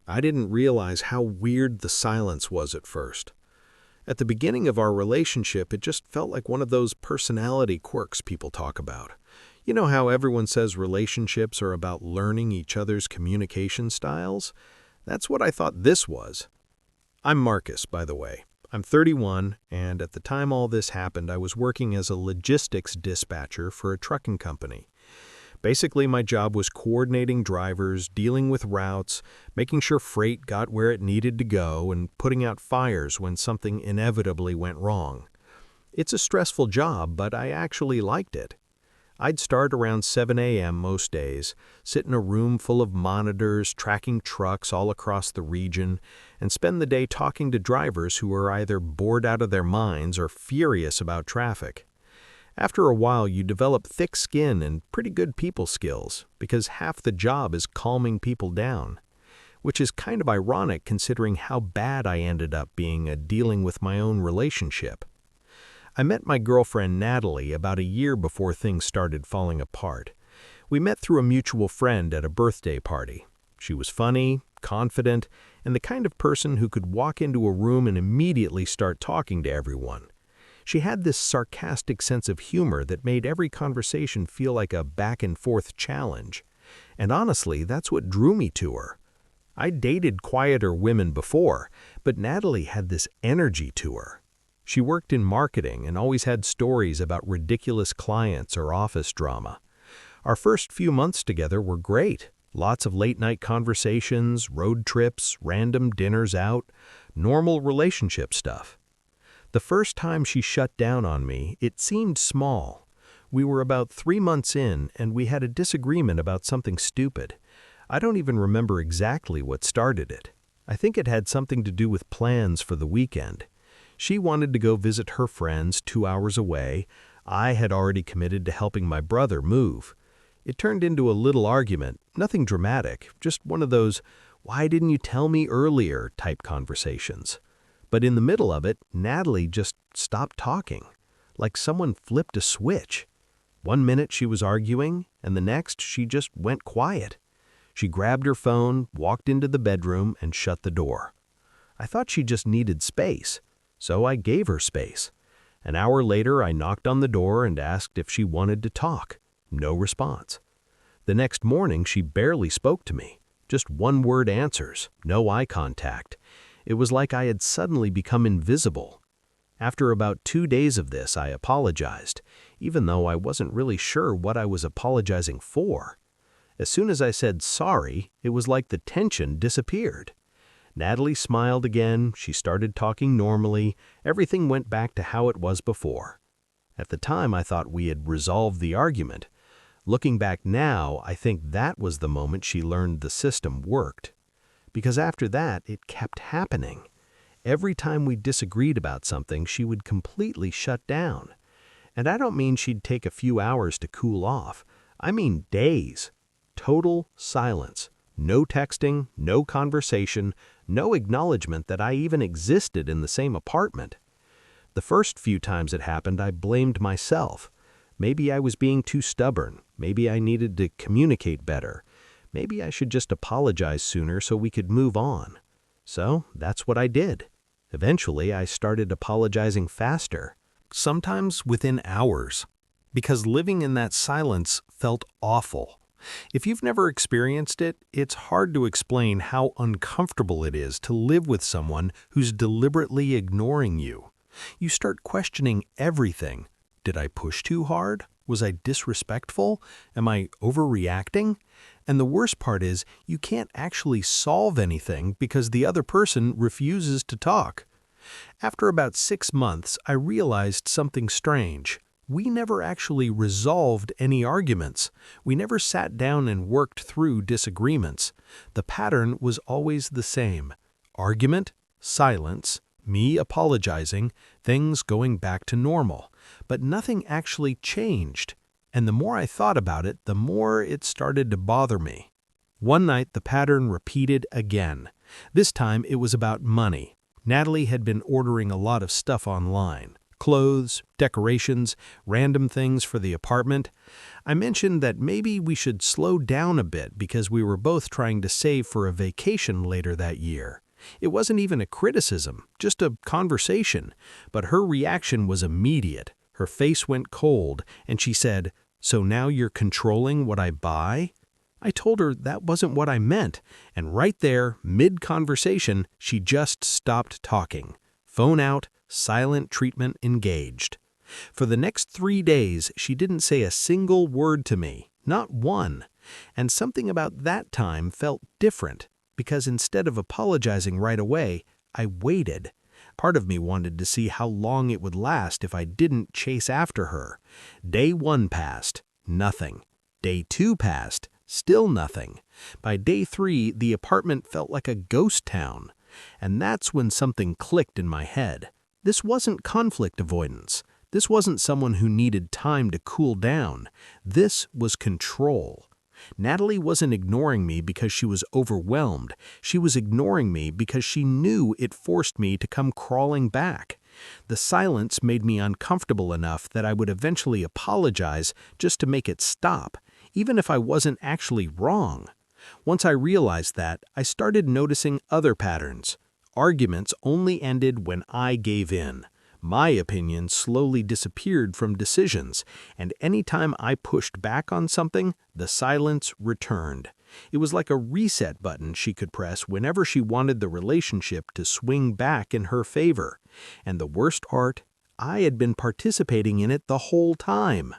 I didn't realize how weird the silence was at first. At the beginning of our relationship, it just felt like one of those personality quirks people talk about. You know how everyone says relationships are about learning each other's communication styles? That's what I thought this was. I'm Marcus, by the way. I'm 31, and at the time all this happened, I was working as a logistics dispatcher for a trucking company. Basically, my job was coordinating drivers, dealing with routes, making sure freight got where it needed to go, and putting out fires when something inevitably went wrong. It's a stressful job, but I actually liked it. I'd start around 7 a.m. most days, sit in a room full of monitors, tracking trucks all across the region, and spend the day talking to drivers who were either bored out of their minds or furious about traffic. After a while, you develop thick skin and pretty good people skills, because half the job is calming people down, which is kind of ironic considering how bad I ended up being at dealing with my own relationship. I met my girlfriend Natalie about a year before things started falling apart. We met through a mutual friend at a birthday party. She was funny, confident, and the kind of person who could walk into a room and immediately start talking to everyone. She had this sarcastic sense of humor that made every conversation feel like a back-and-forth challenge. And honestly, that's what drew me to her. I'd dated quieter women before, but Natalie had this energy to her. She worked in marketing and always had stories about ridiculous clients or office drama. Our first few months together were great. Lots of late-night conversations, road trips, random dinners out, normal relationship stuff. The first time she shut down on me, it seemed small. We were about 3 months in, and we had a disagreement about something stupid. I don't even remember exactly what started it. I think it had something to do with plans for the weekend. She wanted to go visit her friends 2 hours away. I had already committed to helping my brother move. It turned into a little argument, nothing dramatic, just one of those "why didn't you tell me earlier" type conversations. But in the middle of it, Natalie just stopped talking, like someone flipped a switch. One minute she was arguing, and the next she just went quiet. She grabbed her phone, walked into the bedroom, and shut the door. I thought she just needed space, so I gave her space. An hour later, I knocked on the door and asked if she wanted to talk. No response. The next morning, she barely spoke to me. Just one-word answers, no eye contact. It was like I had suddenly become invisible. After about 2 days of this, I apologized, even though I wasn't really sure what I was apologizing for. As soon as I said sorry, it was like the tension disappeared. Natalie smiled again, she started talking normally, everything went back to how it was before. At the time, I thought we had resolved the argument. Looking back now, I think that was the moment she learned the system worked. Because after that, it kept happening. Every time we disagreed about something, she would completely shut down. And I don't mean she'd take a few hours to cool off. I mean days. Total silence. No texting, no conversation, no acknowledgement that I even existed in the same apartment. The first few times it happened, I blamed myself. Maybe I was being too stubborn. Maybe I needed to communicate better. Maybe I should just apologize sooner so we could move on. So that's what I did. Eventually, I started apologizing faster, sometimes within hours, because living in that silence felt awful. If you've never experienced it, it's hard to explain how uncomfortable it is to live with someone who's deliberately ignoring you. You start questioning everything. Did I push too hard? Was I disrespectful? Am I overreacting? And the worst part is, you can't actually solve anything because the other person refuses to talk. After about 6 months, I realized something strange. We never actually resolved any arguments. We never sat down and worked through disagreements. The pattern was always the same. Argument, silence, me apologizing, things going back to normal. But nothing actually changed. And the more I thought about it, the more it started to bother me. One night, the pattern repeated again. This time, it was about money. Natalie had been ordering a lot of stuff online. clothes, decorations, random things for the apartment. I mentioned that maybe we should slow down a bit because we were both trying to save for a vacation later that year. It wasn't even a criticism, just a conversation, but her reaction was immediate. Her face went cold, and she said, "So now you're controlling what I buy?" I told her that wasn't what I meant, and right there, mid-conversation, she just stopped talking. Phone out, silent treatment engaged. For the next 3 days, she didn't say a single word to me, not one. And something about that time felt different, because instead of apologizing right away, I waited. Part of me wanted to see how long it would last if I didn't chase after her. Day 1 passed, nothing. Day 2 passed, still nothing. By day 3, the apartment felt like a ghost town. And that's when something clicked in my head. This wasn't conflict avoidance. This wasn't someone who needed time to cool down. This was control. Natalie wasn't ignoring me because she was overwhelmed. She was ignoring me because she knew it forced me to come crawling back. The silence made me uncomfortable enough that I would eventually apologize just to make it stop, even if I wasn't actually wrong. Once I realized that, I started noticing other patterns. Arguments only ended when I gave in. My opinion slowly disappeared from decisions, and anytime I pushed back on something, the silence returned. It was like a reset button she could press whenever she wanted the relationship to swing back in her favor. And the worst part, I had been participating in it the whole time.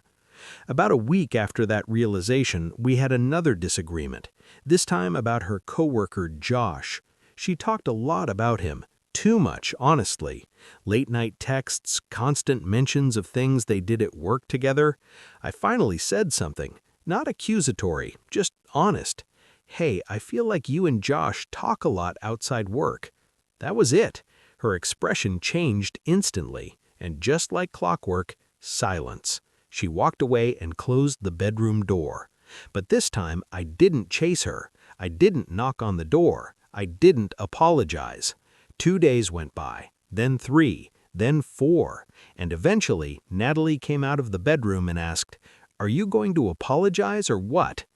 About a week after that realization, we had another disagreement, this time about her coworker Josh. She talked a lot about him. Too much, honestly. Late-night texts, constant mentions of things they did at work together. I finally said something, not accusatory, just honest. "Hey, I feel like you and Josh talk a lot outside work." That was it. Her expression changed instantly, and just like clockwork, silence. She walked away and closed the bedroom door. But this time, I didn't chase her. I didn't knock on the door. I didn't apologize. 2 days went by, then 3, then 4, and eventually Natalie came out of the bedroom and asked, "Are you going to apologize or what?"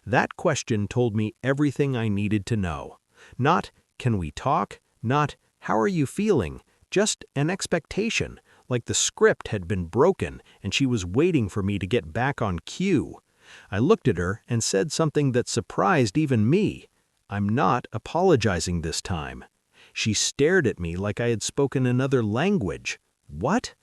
That question told me everything I needed to know. Not, "Can we talk?" Not, "How are you feeling?" Just an expectation, like the script had been broken and she was waiting for me to get back on cue. I looked at her and said something that surprised even me. "I'm not apologizing this time." She stared at me like I had spoken another language. What?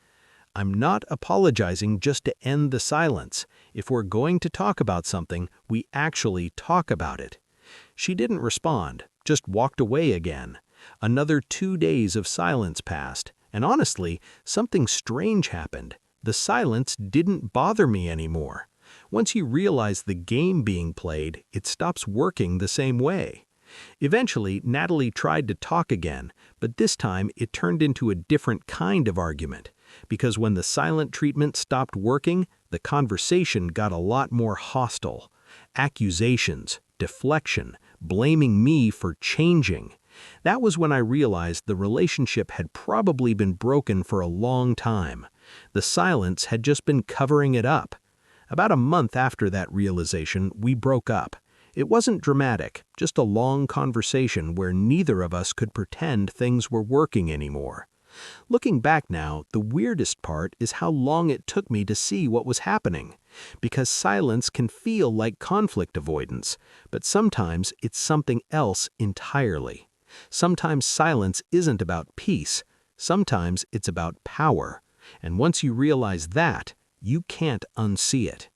"I'm not apologizing just to end the silence. If we're going to talk about something, we actually talk about it." She didn't respond, just walked away again. Another 2 days of silence passed, and honestly, something strange happened. The silence didn't bother me anymore. Once you realize the game being played, it stops working the same way. Eventually, Natalie tried to talk again, but this time it turned into a different kind of argument. Because when the silent treatment stopped working, the conversation got a lot more hostile. Accusations, deflection, blaming me for changing. That was when I realized the relationship had probably been broken for a long time. The silence had just been covering it up. About a month after that realization, we broke up. It wasn't dramatic, just a long conversation where neither of us could pretend things were working anymore. Looking back now, the weirdest part is how long it took me to see what was happening. Because silence can feel like conflict avoidance, but sometimes it's something else entirely. Sometimes silence isn't about peace. Sometimes it's about power. And once you realize that, you can't unsee it.